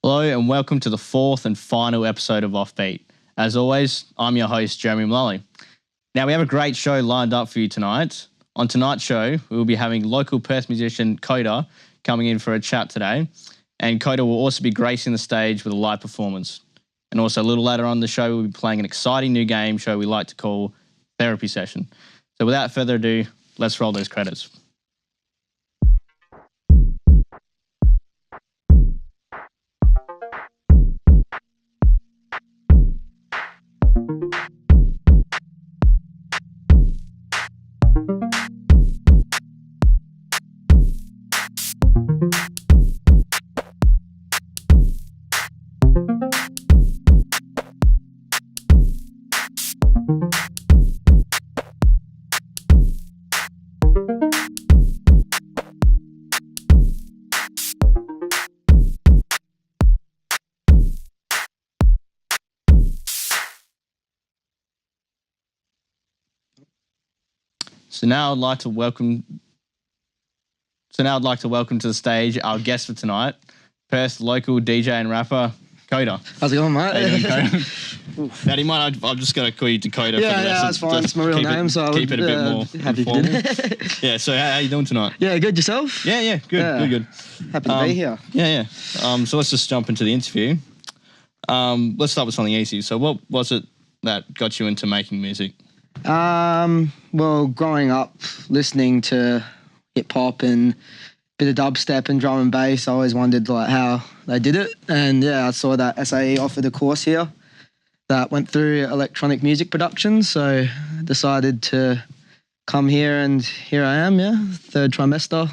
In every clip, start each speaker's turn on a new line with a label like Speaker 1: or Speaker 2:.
Speaker 1: Hello and welcome to the fourth and final episode of Offbeat. As always, I'm your host, Jeremy Mullally. Now, we have a great show lined up for you tonight. On tonight's show, we will be having local Perth musician Coda coming in for a chat today. And Coda will also be gracing the stage with a live performance. And also a little later on in the show, we'll be playing an exciting new game show we like to call Therapy Session. So without further ado, let's roll those credits. So now I'd like to welcome to the stage our guest for tonight, Perth local DJ and rapper, Coda.
Speaker 2: How's it going, mate?
Speaker 1: How you doing, Coda? Now, do you mind? I'm just going to call you Dakota for the rest
Speaker 2: that's fine. It's my real name, so I
Speaker 1: keep it a bit more
Speaker 2: happy
Speaker 1: informal.
Speaker 2: to.
Speaker 1: Yeah. So how you doing tonight?
Speaker 2: Yeah, good. Yourself?
Speaker 1: Yeah. Good.
Speaker 2: Happy to be here.
Speaker 1: Yeah. So let's just jump into the interview. Let's start with something easy. So what was it that got you into making music?
Speaker 2: Well, growing up listening to hip hop and a bit of dubstep and drum and bass, I always wondered how they did it. And yeah, I saw that SAE offered a course here that went through electronic music production. So I decided to come here, and here I am. Yeah, third trimester,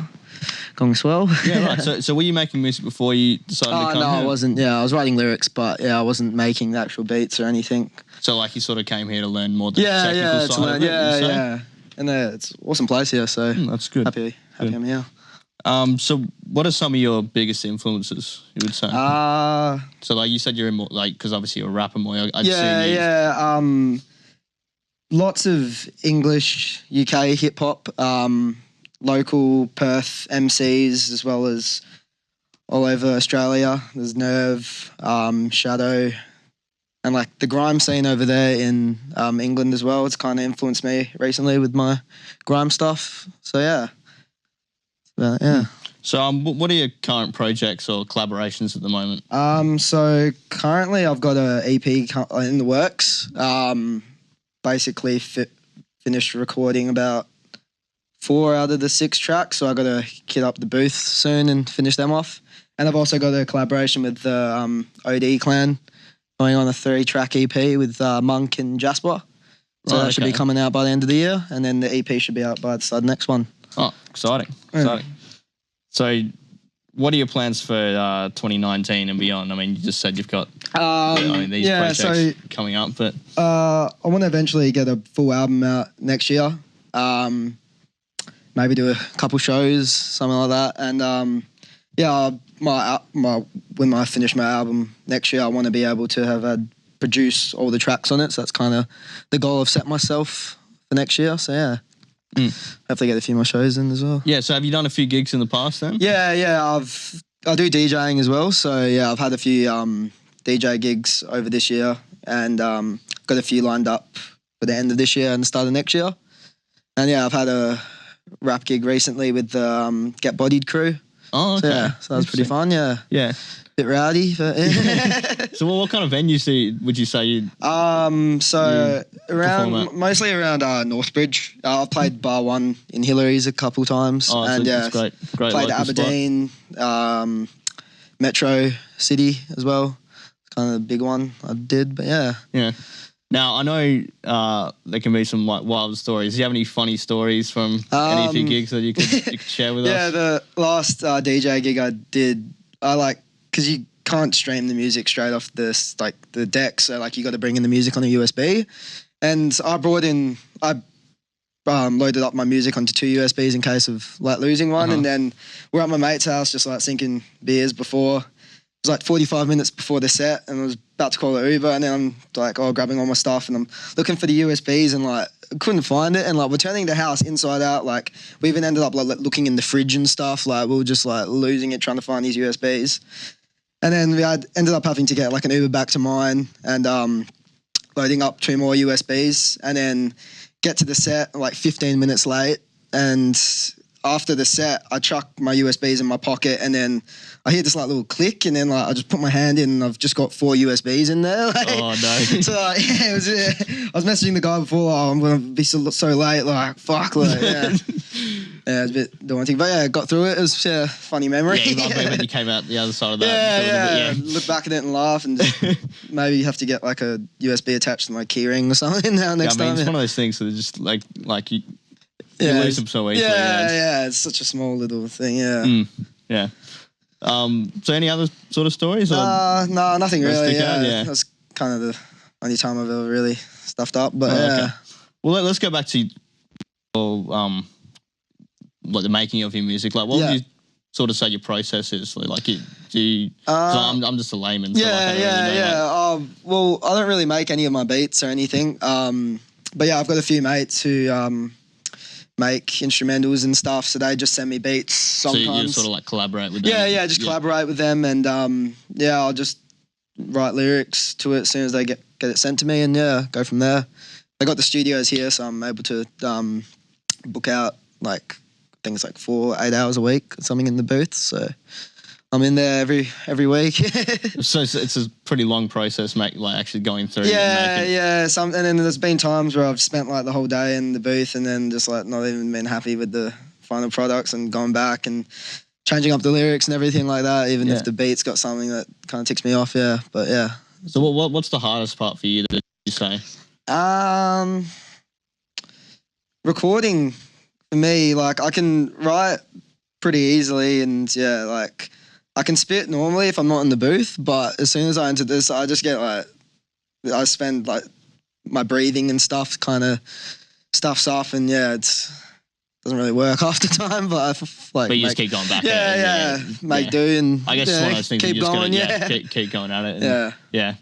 Speaker 2: going swell.
Speaker 1: Yeah, right. So were you making music before you decided to come here?
Speaker 2: No, I wasn't. Yeah, I was writing lyrics, but yeah, I wasn't making the actual beats or anything.
Speaker 1: So you sort of came here to learn more the technical side of it?
Speaker 2: Yeah. And it's an awesome place here, so
Speaker 1: that's good.
Speaker 2: Happy I'm here.
Speaker 1: So what are some of your biggest influences, you would say? So you said you're in more, because obviously you're a rapper more.
Speaker 2: Lots of English, UK hip-hop, local Perth MCs, as well as all over Australia. There's Nerve, Shadow, and the grime scene over there in England as well. It's kind of influenced me recently with my grime stuff. So yeah.
Speaker 1: So what are your current projects or collaborations at the moment?
Speaker 2: So currently I've got an EP in the works. Basically finished recording about 4 out of the 6 tracks. So I got to kit up the booth soon and finish them off. And I've also got a collaboration with the OD clan, going on a 3-track EP with Monk and Jasper. So that should be coming out by the end of the year, and then the EP should be out by the start of next one.
Speaker 1: Oh, exciting. So what are your plans for 2019 and beyond? I mean, you just said you've got these projects coming up, but...
Speaker 2: I want to eventually get a full album out next year. Maybe do a couple shows, something like that. And when I finish my album next year, I want to be able to have produce all the tracks on it. So that's kind of the goal I've set myself for next year. So yeah, hopefully get a few more shows in as well.
Speaker 1: Yeah. So have you done a few gigs in the past then?
Speaker 2: Yeah. I do DJing as well. So yeah, I've had a few DJ gigs over this year, and got a few lined up for the end of this year and the start of next year. And yeah, I've had a rap gig recently with the Get Bodied crew.
Speaker 1: Oh, okay.
Speaker 2: So, yeah, so that was pretty fun, yeah.
Speaker 1: Yeah.
Speaker 2: Bit rowdy. But
Speaker 1: So what kind of venues would you say you
Speaker 2: mostly around Northbridge. I've played Bar 1 in Hillary's a couple times.
Speaker 1: Oh, and
Speaker 2: that's
Speaker 1: great
Speaker 2: played Aberdeen, Metro City as well. It's kind of the big one I did, but yeah.
Speaker 1: Yeah. Now, I know there can be some wild stories. Do you have any funny stories from any of your gigs that you could share with us?
Speaker 2: Yeah, the last DJ gig I did, because you can't stream the music straight off the deck, so you got to bring in the music on a USB. And I loaded up my music onto 2 USBs in case of losing one. And then we're at my mate's house just sinking beers before. It was 45 minutes before the set, and I was about to call an Uber, and then I'm grabbing all my stuff, and I'm looking for the USBs, and couldn't find it, and we're turning the house inside out. We even ended up looking in the fridge and stuff. We were just losing it trying to find these USBs. And then we ended up having to get like an Uber back to mine and loading up 2 more USBs and then get to the set like 15 minutes late. And after the set, I chuck my USBs in my pocket and then I hear this like little click and then like I just put my hand in and I've just got 4 USBs in there. Like,
Speaker 1: oh no!
Speaker 2: So like, yeah, I was messaging the guy before. Oh, I'm gonna be so late. Like fuck. Like yeah, yeah, it's a bit daunting, but yeah, got through it. It was a funny memory.
Speaker 1: Yeah, you love it when you came out the other side of that.
Speaker 2: Yeah. Look back at it and laugh and just maybe have to get like a USB attached to my keyring or something now next time.
Speaker 1: It's one of those things that are just like you lose them so easily.
Speaker 2: Yeah, it's such a small little thing. Yeah.
Speaker 1: So any other sort of stories?
Speaker 2: No, nothing really.
Speaker 1: Yeah,
Speaker 2: that's kind of the only time I've ever really stuffed up. But
Speaker 1: okay. Well, let's go back to like the making of your music. Like, what would you sort of say your process is? Like, do you? I'm just a layman. So
Speaker 2: well, I don't really make any of my beats or anything. But yeah, I've got a few mates who make instrumentals and stuff, so they just send me beats sometimes.
Speaker 1: So you sort of like collaborate with them?
Speaker 2: Yeah, just collaborate with them and I'll just write lyrics to it as soon as they get it sent to me and go from there. They got the studios here, so I'm able to book out like things like 4-8 hours a week or something in the booth, so I'm in there every week.
Speaker 1: So it's a pretty long process, mate, like actually going through.
Speaker 2: Yeah. And then there's been times where I've spent like the whole day in the booth and then just like not even been happy with the final products and gone back and changing up the lyrics and everything like that, even if the beat's got something that kind of ticks me off. Yeah, but yeah.
Speaker 1: So what's the hardest part for you, that you say?
Speaker 2: Recording for me, like I can write pretty easily and like I can spit normally if I'm not in the booth, but as soon as I enter this, I just get like, I spend like my breathing and stuff kind of stuffs off and it doesn't really work half the time, but
Speaker 1: But you just keep going back.
Speaker 2: Make do and
Speaker 1: I guess it's one of those things
Speaker 2: keep
Speaker 1: you just
Speaker 2: going,
Speaker 1: gotta keep going at it. And, yeah.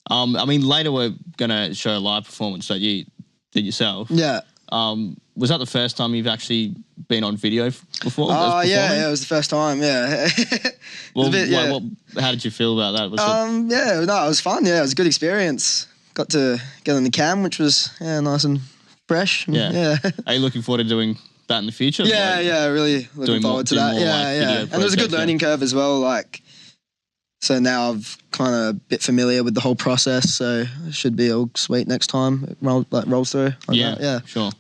Speaker 1: I mean, later we're gonna show a live performance that you did yourself. Yeah. Was that the first time you've actually been on video before?
Speaker 2: Yeah, it was the first time. Yeah.
Speaker 1: Well, how did you feel about that?
Speaker 2: It was fun. Yeah, it was a good experience. Got to get on the cam, which was nice and fresh. Yeah.
Speaker 1: Are you looking forward to doing that in the future?
Speaker 2: Yeah, really looking forward to that. And it was a good learning curve as well. Like, so now I've kind of a bit familiar with the whole process, so it should be all sweet next time it rolls through.
Speaker 1: Sure.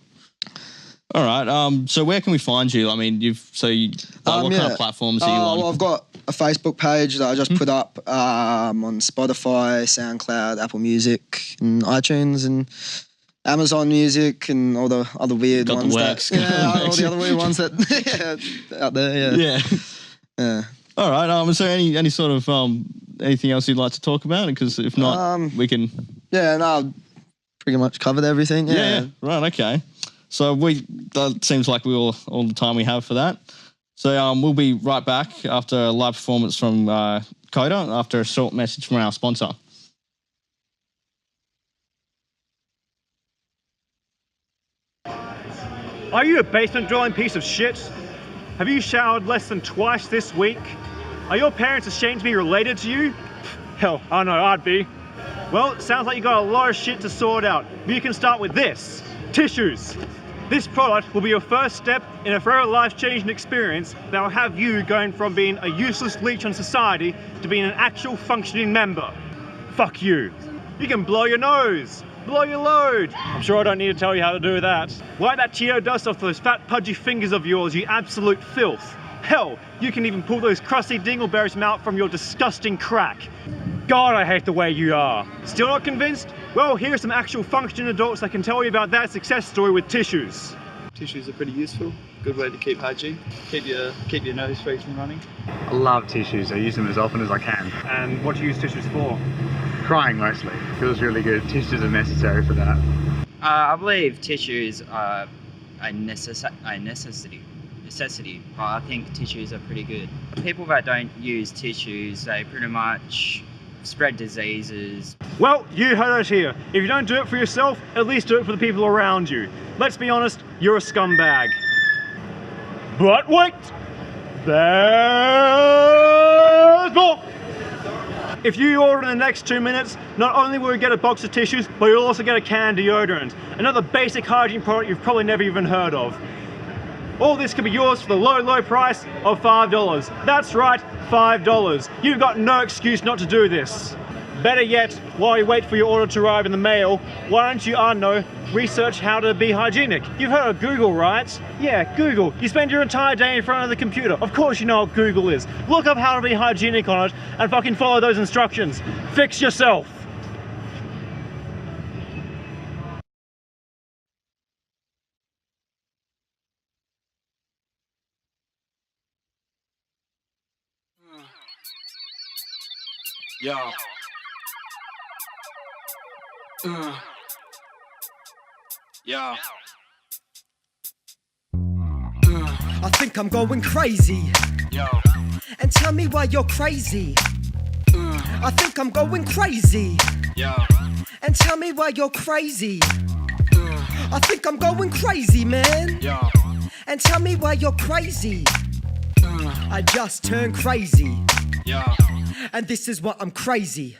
Speaker 1: All right. So where can we find you? I mean, what kind of platforms are you on?
Speaker 2: Well, I've got a Facebook page that I just put up on Spotify, SoundCloud, Apple Music, and iTunes, and Amazon Music, and all the other weird ones. All the other weird ones that out there. Yeah.
Speaker 1: All right. Is there any sort of anything else you'd like to talk about? Because if not, we can.
Speaker 2: Yeah. No, pretty much covered everything. Yeah.
Speaker 1: Right. Okay. So that seems like all the time we have for that. So we'll be right back after a live performance from Coda, after a short message from our sponsor.
Speaker 3: Are you a basement dwelling piece of shit? Have you showered less than twice this week? Are your parents ashamed to be related to you? Hell, I know I'd be. Well, it sounds like you got a lot of shit to sort out. But you can start with this: tissues. This product will be your first step in a forever life-changing experience that will have you going from being a useless leech on society to being an actual functioning member. Fuck you. You can blow your nose, blow your load. I'm sure I don't need to tell you how to do that. Wipe that Cheeto dust off those fat pudgy fingers of yours, you absolute filth. Hell, you can even pull those crusty dingleberries out from your disgusting crack. God, I hate the way you are. Still not convinced? Well, here are some actual functioning adults that can tell you about that success story with tissues.
Speaker 4: Tissues are pretty useful. Good way to keep hygiene. Keep your nose free from running.
Speaker 5: I love tissues. I use them as often as I can.
Speaker 3: And what do you use tissues for?
Speaker 5: Crying mostly. Feels really good. Tissues are necessary for that.
Speaker 6: I believe tissues are a necessity, but I think tissues are pretty good. People that don't use tissues, they pretty much spread diseases.
Speaker 3: Well, you heard it here. If you don't do it for yourself, at least do it for the people around you. Let's be honest, you're a scumbag. But wait! There's more! If you order in the next 2 minutes, not only will you get a box of tissues, but you'll also get a can of deodorant. Another basic hygiene product you've probably never even heard of. All this can be yours for the low, low price of $5. That's right, $5. You've got no excuse not to do this. Better yet, while you wait for your order to arrive in the mail, why don't you, research how to be hygienic? You've heard of Google, right? Yeah, Google. You spend your entire day in front of the computer. Of course you know what Google is. Look up how to be hygienic on it and fucking follow those instructions. Fix yourself.
Speaker 7: Yo. Yeah.
Speaker 8: I think I'm going crazy.
Speaker 7: Yo.
Speaker 8: And tell me why you're crazy. I think I'm going crazy.
Speaker 7: Yo.
Speaker 8: And tell me why you're crazy. I think I'm going crazy, man.
Speaker 7: Yo.
Speaker 8: And tell me why you're crazy. I just turned crazy.
Speaker 7: Yo.
Speaker 8: And this is what I'm crazy.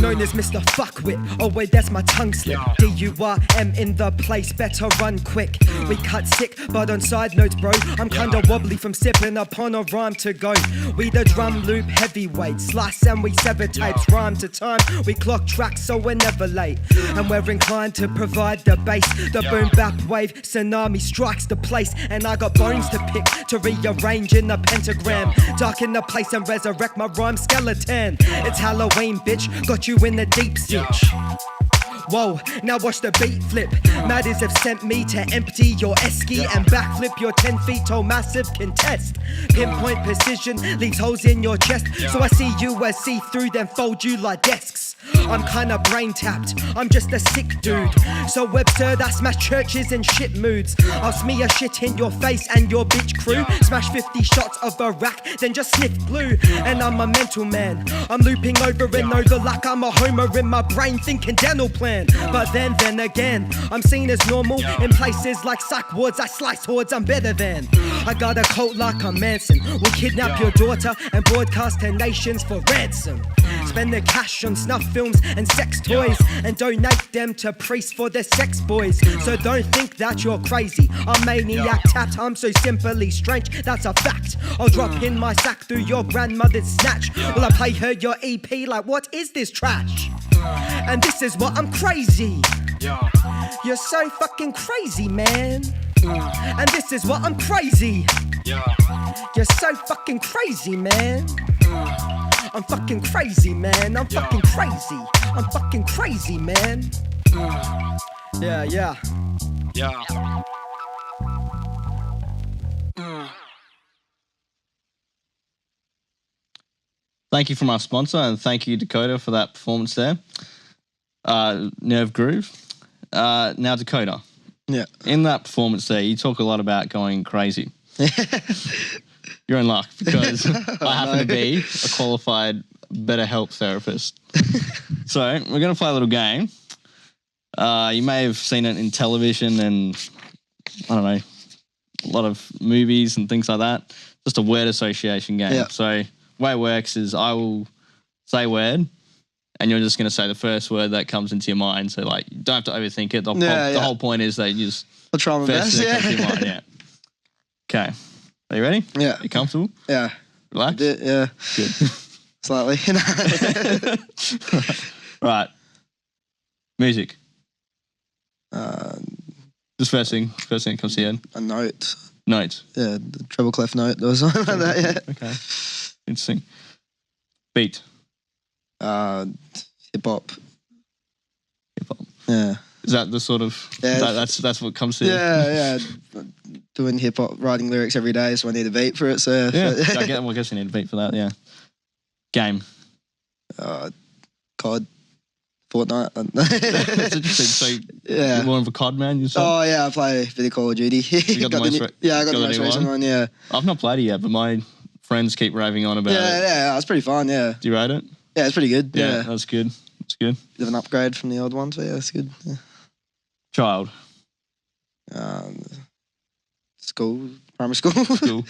Speaker 8: Known as Mr. Fuckwit. Oh wait, that's my tongue slip.
Speaker 7: Yeah.
Speaker 8: D-U-R-M in the place, better run quick. We cut sick, but on side notes, bro, I'm kinda wobbly from sipping upon a rhyme to go. We the drum loop heavyweight, slice and we sever tapes. Rhyme to time, we clock tracks so we're never late. And we're inclined to provide the bass. The boom bap wave, tsunami strikes the place. And I got bones to pick, to rearrange in the pentagram. Darken the place and resurrect my rhyme skeleton. It's Halloween, bitch, got you in the deep stitch. Whoa, now watch the beat flip. Madders have sent me to empty your esky and backflip your 10 feet tall massive contest. Pinpoint precision leaves holes in your chest. So I see you as see-through, then fold you like desks. I'm kinda brain tapped, I'm just a sick dude. So absurd, I smash churches in shit moods. I'll smear shit in your face and your bitch crew. Smash 50 shots of a rack, then just sniff glue. And I'm a mental man, I'm looping over and over like I'm a homer in my brain thinking dental plan. But then again, I'm seen as normal in places like psych wards. I slice hordes, I'm better than. I got a cult like a Manson. Will kidnap your daughter and broadcast her nations for ransom. Spend the cash on snuff films and sex toys and donate them to priests for their sex boys. So don't think that you're crazy. I'm maniac tapped, I'm so simply strange, that's a fact. I'll drop in my sack through your grandmother's snatch. Will I play her your EP like what is this trash? And this is what I'm crazy. You're so fucking crazy, man. And this is what I'm crazy. You're so fucking crazy, man. I'm fucking crazy, man. I'm fucking crazy. I'm fucking crazy, man. Yeah.
Speaker 1: Thank you from our sponsor, and thank you, Dakota, for that performance there. Nerve Groove. Now, Dakota.
Speaker 2: Yeah.
Speaker 1: In that performance there, you talk a lot about going crazy. You're in luck because I happen to be a qualified BetterHelp therapist. So we're going to play a little game. You may have seen it in television and, I don't know, a lot of movies and things like that. Just a word association game.
Speaker 2: Yeah.
Speaker 1: So the way it works is I will say a word and you're just going to say the first word that comes into your mind. So, like, you don't have to overthink it. The whole point is that you just...
Speaker 2: I'll try my best,
Speaker 1: that comes to your mind, yeah. Okay. Are you ready?
Speaker 2: Yeah.
Speaker 1: You comfortable?
Speaker 2: Yeah.
Speaker 1: Relax?
Speaker 2: Yeah.
Speaker 1: Good.
Speaker 2: Slightly.
Speaker 1: Right. Music. Just first thing that comes to your head.
Speaker 2: A note.
Speaker 1: Note.
Speaker 2: Yeah, the treble clef note. There was something like that, yeah.
Speaker 1: Okay. Interesting. Beat.
Speaker 2: Hip hop.
Speaker 1: Hip hop.
Speaker 2: Yeah.
Speaker 1: Is that the sort of...
Speaker 2: Yeah.
Speaker 1: That's what comes to you?
Speaker 2: Yeah. Doing hip hop, writing lyrics every day, so I need a beat for it. So
Speaker 1: yeah. I guess you need a beat for that, yeah. Game.
Speaker 2: COD. Fortnite.
Speaker 1: That's interesting. So you're more of a COD man yourself?
Speaker 2: Oh yeah, I play a bit of Call of Duty.
Speaker 1: You got the
Speaker 2: I got the most recent one, yeah.
Speaker 1: I've not played it yet, but my friends keep raving on about it.
Speaker 2: Yeah, it's pretty fun, yeah.
Speaker 1: Do you rate it?
Speaker 2: Yeah, it's pretty good.
Speaker 1: Yeah, that's good. It's good.
Speaker 2: Bit of an upgrade from the old one, so yeah, it's good. Yeah.
Speaker 1: Child.
Speaker 2: School, primary school.
Speaker 1: Cool.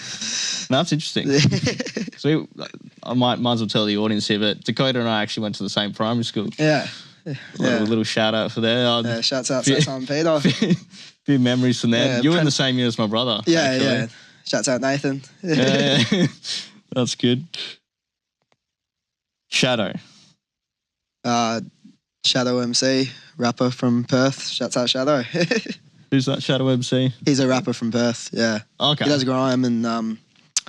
Speaker 1: No, that's interesting. See, I might as well tell the audience here, but Dakota and I actually went to the same primary school.
Speaker 2: Yeah.
Speaker 1: Little shout out for there.
Speaker 2: Yeah, shouts out to St. Peter.
Speaker 1: Few memories from there.
Speaker 2: Yeah,
Speaker 1: you were in the same year as my brother.
Speaker 2: Yeah,
Speaker 1: actually.
Speaker 2: yeah. Shouts out Nathan.
Speaker 1: Yeah. That's good. Shadow.
Speaker 2: Shadow MC, rapper from Perth. Shouts out Shadow.
Speaker 1: Who's that Shadow MC?
Speaker 2: He's a rapper from Perth, yeah.
Speaker 1: Okay.
Speaker 2: He does grime and...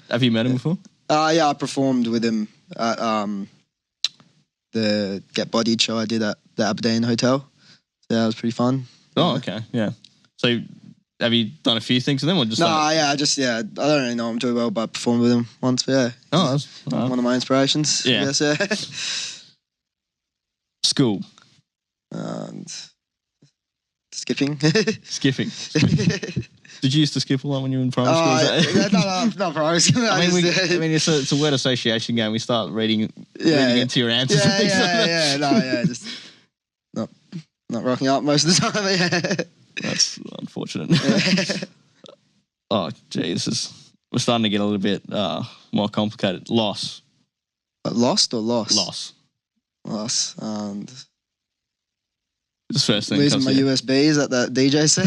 Speaker 1: Have you met him before?
Speaker 2: Yeah, I performed with him at the Get Bodied show I did at the Aberdeen Hotel. So that was pretty fun.
Speaker 1: Oh, okay, yeah. So have you done a few things with him or just...
Speaker 2: I don't really know him too well, but I performed with him once, but yeah.
Speaker 1: Oh, that's...
Speaker 2: One of my inspirations,
Speaker 1: Yeah.
Speaker 2: I guess, yeah.
Speaker 1: School.
Speaker 2: And skipping.
Speaker 1: Skipping. Did you used to skip a lot when you were in primary school?
Speaker 2: No, not primary school.
Speaker 1: I mean, it's a word association game. We start reading into your answers.
Speaker 2: Just not rocking up most of the time. Yeah.
Speaker 1: That's unfortunate. Oh, geez, we're starting to get a little bit more complicated. Loss.
Speaker 2: Lost or loss?
Speaker 1: Loss.
Speaker 2: And
Speaker 1: just first thing.
Speaker 2: Losing my USBs at that DJ set.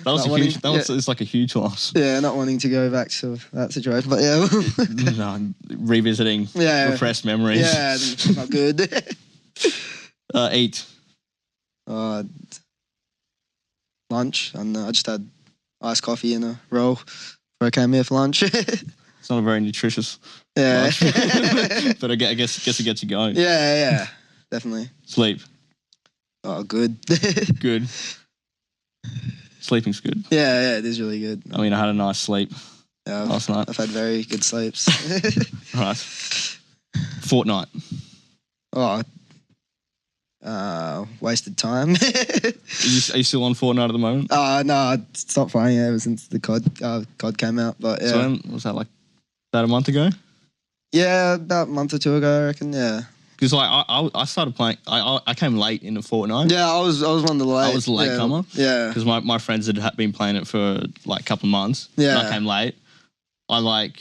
Speaker 1: that was a huge. It's like a huge loss.
Speaker 2: Yeah, not wanting to go back to that situation, but yeah.
Speaker 1: No, revisiting repressed memories.
Speaker 2: Yeah, not good.
Speaker 1: Eat.
Speaker 2: Lunch, and I just had iced coffee and a roll before I came here for lunch.
Speaker 1: It's not a very nutritious.
Speaker 2: Yeah.
Speaker 1: Lunch. But I guess it gets you going.
Speaker 2: Yeah, definitely.
Speaker 1: Sleep.
Speaker 2: Oh, good.
Speaker 1: Good. Sleeping's good.
Speaker 2: Yeah, it is really good.
Speaker 1: I mean, I had a nice sleep last night.
Speaker 2: I've had very good sleeps.
Speaker 1: Right. Fortnite.
Speaker 2: Wasted time.
Speaker 1: Are you still on Fortnite at the moment?
Speaker 2: No, I stopped playing ever since the COD came out. But yeah.
Speaker 1: So when was that, like about a month ago?
Speaker 2: Yeah, about a month or two ago, I reckon. Yeah.
Speaker 1: Because like I started playing. I came late into Fortnite.
Speaker 2: Yeah, I was one of the late.
Speaker 1: I was a late comer.
Speaker 2: Yeah.
Speaker 1: Because my friends had been playing it for like a couple of months.
Speaker 2: Yeah.
Speaker 1: And I came late. I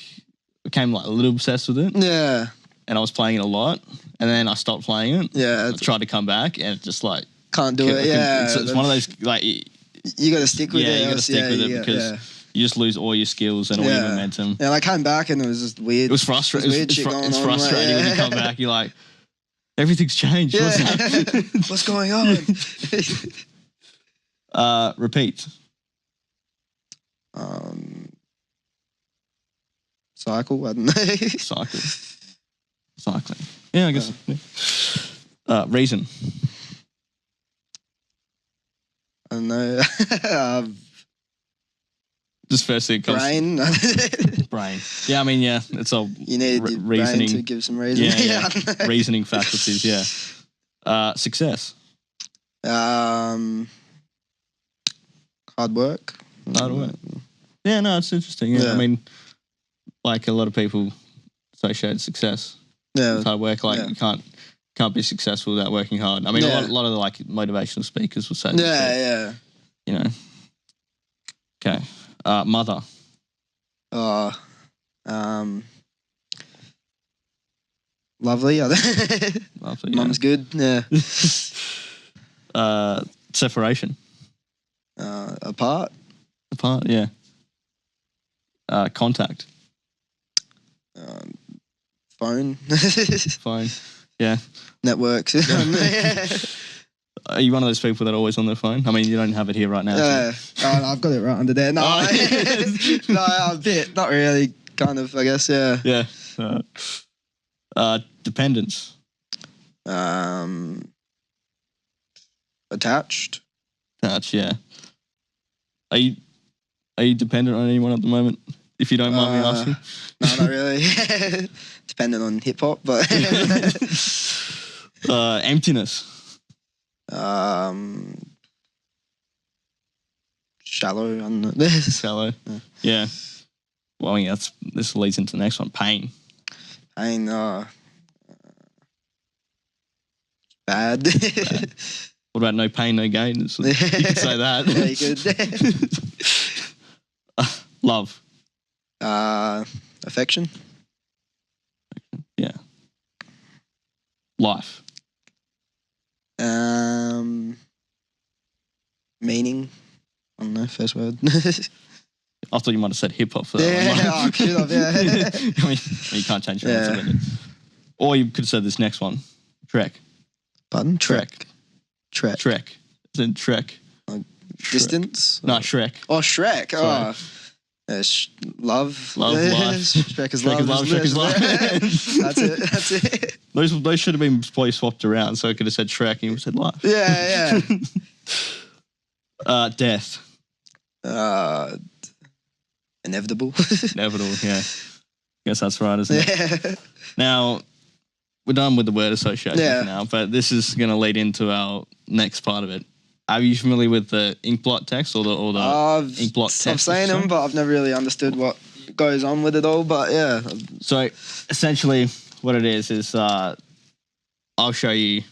Speaker 1: became like a little obsessed with it.
Speaker 2: Yeah.
Speaker 1: And I was playing it a lot. And then I stopped playing it.
Speaker 2: Yeah.
Speaker 1: I tried to come back and it just like
Speaker 2: can't do it. Yeah.
Speaker 1: It's one of those like
Speaker 2: you got to stick with it.
Speaker 1: Yeah, you got to stick with it because you just lose all your skills and all your momentum.
Speaker 2: Yeah, and I came back and it was just weird.
Speaker 1: It was frustrating. It's frustrating when you come back. You're like, everything's changed.
Speaker 2: Yeah. What's going on?
Speaker 1: Repeat.
Speaker 2: Cycle. I don't know.
Speaker 1: Cycling. Yeah, I guess. Reason.
Speaker 2: I don't know.
Speaker 1: Just first thing comes.
Speaker 2: Brain.
Speaker 1: Brain. Yeah, I mean, yeah, it's all.
Speaker 2: You need reasoning to give some reason.
Speaker 1: Yeah. Reasoning faculties. Yeah. Success.
Speaker 2: Hard work.
Speaker 1: Hard work. Yeah, no, it's interesting. Yeah. I mean, like a lot of people associate success with hard work. Like you can't be successful without working hard. I mean, a lot of the like motivational speakers will say that.
Speaker 2: Yeah.
Speaker 1: You know. Okay. Mother.
Speaker 2: Lovely.
Speaker 1: Lovely.
Speaker 2: Mum's good. Yeah.
Speaker 1: Separation.
Speaker 2: Apart.
Speaker 1: Yeah. Contact.
Speaker 2: Phone.
Speaker 1: Phone. Yeah.
Speaker 2: Networks.
Speaker 1: Are you one of those people that are always on their phone? I mean, you don't have it here right now.
Speaker 2: Yeah. I've got it right under there. No, no, a bit. Not really. Kind of, I guess. Yeah.
Speaker 1: Yeah. Dependence.
Speaker 2: Attached.
Speaker 1: Attached. Yeah. Are you dependent on anyone at the moment? If you don't mind me asking.
Speaker 2: No, not really. Dependent on hip hop, but.
Speaker 1: Emptiness.
Speaker 2: Shallow.
Speaker 1: Shallow. Yeah. Well, I mean, this leads into the next one. Pain.
Speaker 2: Pain. Bad.
Speaker 1: What about no pain, no gain? You could say that.
Speaker 2: Yeah, you could.
Speaker 1: Love.
Speaker 2: Affection.
Speaker 1: Life.
Speaker 2: Meaning. I don't know. First word.
Speaker 1: I thought you might have said hip hop for that one.
Speaker 2: Yeah, I should have. Yeah.
Speaker 1: I mean, you can't change your answer.
Speaker 2: Yeah.
Speaker 1: Or you could have said this next one. Trek.
Speaker 2: Pardon?
Speaker 1: Trek.
Speaker 2: Trek.
Speaker 1: Trek. As in Trek.
Speaker 2: Distance?
Speaker 1: No, Shrek.
Speaker 2: Oh, Shrek.
Speaker 1: Sorry.
Speaker 2: Love.
Speaker 1: Love,
Speaker 2: Yeah.
Speaker 1: life.
Speaker 2: Shrek is
Speaker 1: Shrek
Speaker 2: love.
Speaker 1: Shrek is love.
Speaker 2: That's it. That's it.
Speaker 1: Those should have been probably swapped around, so I could have said Shrek and you would have said life.
Speaker 2: Yeah,
Speaker 1: Death.
Speaker 2: yeah. Inevitable.
Speaker 1: Inevitable, yeah. Guess that's right, isn't it?
Speaker 2: Yeah.
Speaker 1: Now, we're done with the word association
Speaker 2: Yeah.
Speaker 1: for now, but this is going to lead into our next part of it. Are you familiar with the ink blot text or the ink blot text?
Speaker 2: I've seen them, but I've never really understood what goes on with it all. But yeah.
Speaker 1: So essentially, what it is I'll show you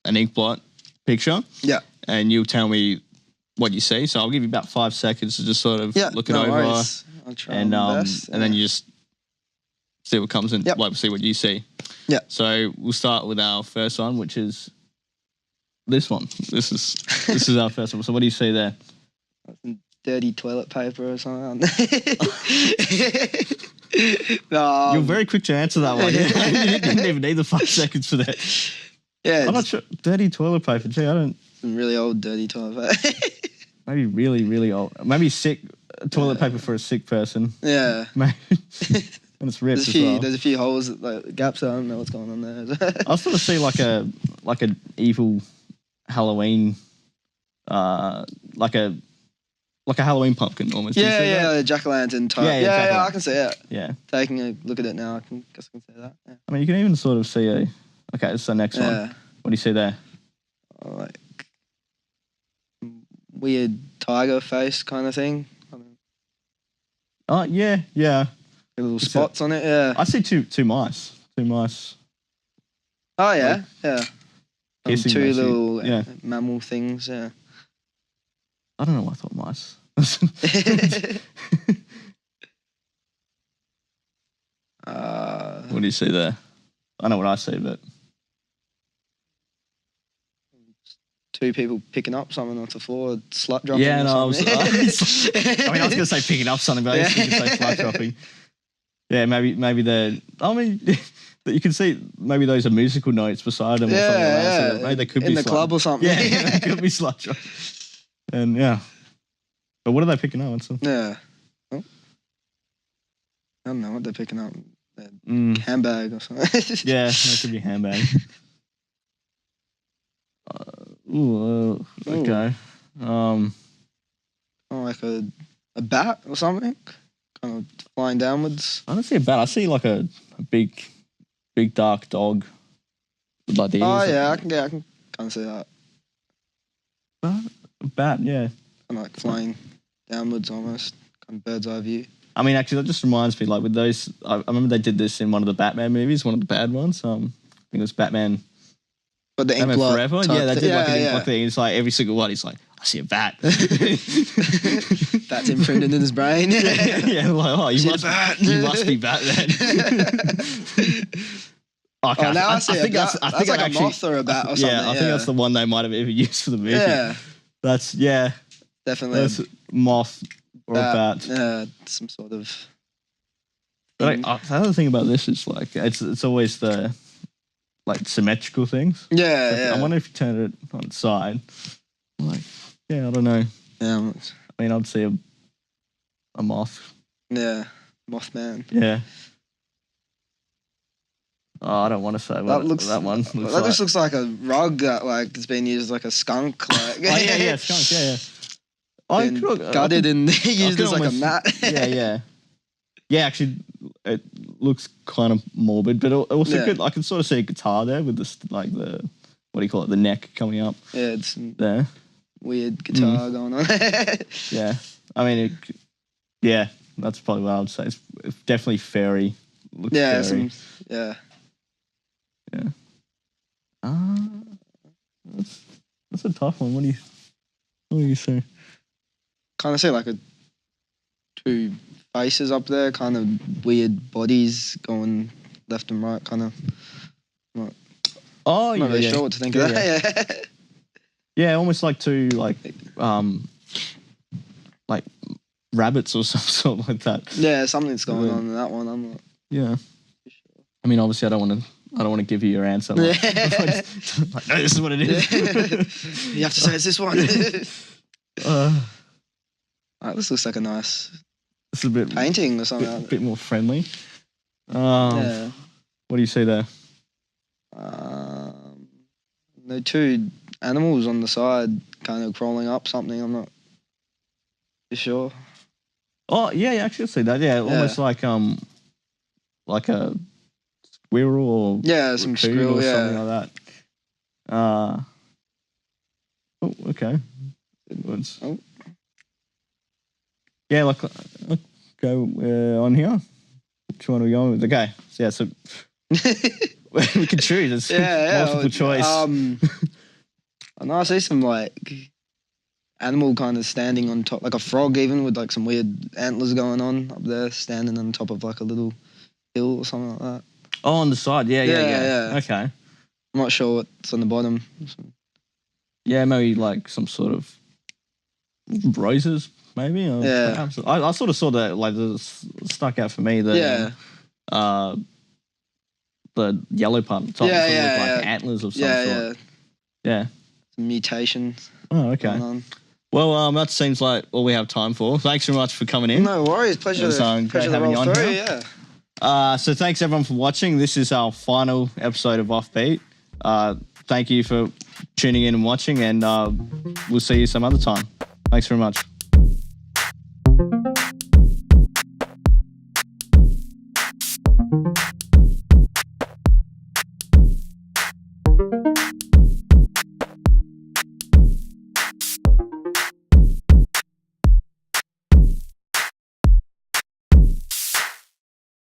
Speaker 1: an ink blot picture.
Speaker 2: Yeah.
Speaker 1: And you'll tell me what you see. So I'll give you about 5 seconds to just sort of look it over.
Speaker 2: Worries. I'll try my best.
Speaker 1: And then you just see what comes in,
Speaker 2: Yep.
Speaker 1: like see what you see.
Speaker 2: Yeah.
Speaker 1: So we'll start with our first one, which is this one. This is our first one. So what do you see there?
Speaker 2: Dirty toilet paper or something.
Speaker 1: You're very quick to answer that one. You didn't even need the 5 seconds for that.
Speaker 2: Yeah.
Speaker 1: I'm not sure. Dirty toilet paper. Gee, I don't.
Speaker 2: Some really old dirty toilet paper.
Speaker 1: Maybe really, really old. Maybe sick toilet paper for a sick person.
Speaker 2: Yeah.
Speaker 1: Maybe. And it's ripped as well.
Speaker 2: There's a few holes, like gaps. I don't know what's going on there.
Speaker 1: I sort of see like a evil Halloween, like a Halloween pumpkin almost.
Speaker 2: Yeah, jack-o'-lantern type.
Speaker 1: Yeah,
Speaker 2: Yeah, I can see it.
Speaker 1: Yeah.
Speaker 2: Taking a look at it now, I guess I can say that. Yeah.
Speaker 1: I mean, you can even sort of see a. Okay, this is the next one. What do you see there?
Speaker 2: Like weird tiger face kind of thing.
Speaker 1: Oh yeah.
Speaker 2: Little spots on it. Yeah.
Speaker 1: I see two mice. Two mice.
Speaker 2: Oh yeah, yeah.
Speaker 1: Kissing
Speaker 2: Two
Speaker 1: basically.
Speaker 2: little mammal things. Yeah.
Speaker 1: I don't know why I thought mice. What do you see there? I know what I see, but
Speaker 2: two people picking up something off the floor, slut dropping.
Speaker 1: yeah,
Speaker 2: or
Speaker 1: no, I was
Speaker 2: something.
Speaker 1: going to say picking up something, but I guess you could say fly dropping. Yeah, maybe they're. I mean, you can see maybe those are musical notes beside them or something like that. So maybe they could be
Speaker 2: in the club or something.
Speaker 1: Yeah, they could be slut dropping. And yeah, but what are they picking up?
Speaker 2: Yeah. Oh. I don't know what they're picking up. Handbag or something.
Speaker 1: Yeah, that could be handbag. Okay.
Speaker 2: Like a bat or something, kind of flying downwards.
Speaker 1: I don't see a bat. I see like a big dark dog with like the ears.
Speaker 2: Oh yeah, I can kind of see that.
Speaker 1: A bat, yeah.
Speaker 2: Kind of like flying downwards almost, kind of bird's eye view.
Speaker 1: I mean, actually, that just reminds me, like with those. I remember they did this in one of the Batman movies, one of the bad ones. I think it was Batman.
Speaker 2: But the
Speaker 1: Batman Forever. Yeah, they did like an ink block
Speaker 2: yeah.
Speaker 1: thing. It's like every single one. He's like, I see a bat.
Speaker 2: That's imprinted in his brain.
Speaker 1: Yeah, like oh, you must be Batman. Okay,
Speaker 2: now I
Speaker 1: think that's
Speaker 2: like a moth or a bat or something.
Speaker 1: Yeah, I think that's the one they might have ever used for the movie.
Speaker 2: Yeah,
Speaker 1: that's
Speaker 2: definitely.
Speaker 1: That's moth or a bat.
Speaker 2: Yeah, some sort of.
Speaker 1: But the other thing about this is like it's always the like symmetrical things.
Speaker 2: Yeah,
Speaker 1: so
Speaker 2: yeah.
Speaker 1: I wonder if you turn it on its side. Like, yeah, I don't know.
Speaker 2: Yeah,
Speaker 1: I mean, I'd see a moth.
Speaker 2: Yeah, Mothman.
Speaker 1: Yeah. Oh, I don't want to say that one looks
Speaker 2: that
Speaker 1: like.
Speaker 2: just looks like a rug that like has been used as like a skunk. Like.
Speaker 1: Oh yeah, skunk. Yeah.
Speaker 2: Gutted and used as like a mat.
Speaker 1: Yeah. Actually, it looks kind of morbid, but also good. I can sort of see a guitar there with this like the what do you call it? The neck coming up.
Speaker 2: Yeah, it's
Speaker 1: there.
Speaker 2: Weird guitar going on.
Speaker 1: Yeah, I mean, that's probably what I would say. It's definitely fairy. Looks fairy.
Speaker 2: Yeah.
Speaker 1: That's a tough one. What do you say?
Speaker 2: Kind of see like two faces up there, kind of weird bodies going left and right, kind of.
Speaker 1: Oh,
Speaker 2: I'm not really sure what to think of that. Yeah.
Speaker 1: Yeah, almost like two like rabbits or some sort like that.
Speaker 2: Yeah, something's going on in that one. I'm not.
Speaker 1: Yeah. I mean, obviously, I don't want to give you your answer. Like, like, no, this is what it is.
Speaker 2: You have to say it's this one. This looks like a nice
Speaker 1: it's a bit
Speaker 2: painting or something.
Speaker 1: bit more friendly.
Speaker 2: Yeah.
Speaker 1: What do you see there?
Speaker 2: The two animals on the side kind of crawling up something. I'm not too sure.
Speaker 1: Oh yeah, actually I see that. Yeah, almost like a squirrel or
Speaker 2: some
Speaker 1: raccoon
Speaker 2: squirrel,
Speaker 1: or something like that. Oh, okay.
Speaker 2: Oh.
Speaker 1: Yeah, like go on here. Which one are we going with? Okay, so, yeah, so we can choose. It's multiple choice.
Speaker 2: I know I see some like animal kind of standing on top, like a frog even with like some weird antlers going on up there, standing on top of like a little hill or something like that.
Speaker 1: Oh, on the side, yeah. Okay.
Speaker 2: I'm not sure what's on the bottom.
Speaker 1: Yeah, maybe like some sort of roses, maybe. Or perhaps. I sort of saw that like stuck out for me. The yellow part of the top. Like antlers of some sort. Yeah.
Speaker 2: Some mutations.
Speaker 1: Oh, okay. Well, that seems like all we have time for. Thanks very much for coming in.
Speaker 2: No worries. Pleasure to
Speaker 1: having you on
Speaker 2: through,
Speaker 1: here. So thanks everyone for watching. This is our final episode of Offbeat. Thank you for tuning in and watching, and we'll see you some other time. Thanks very much.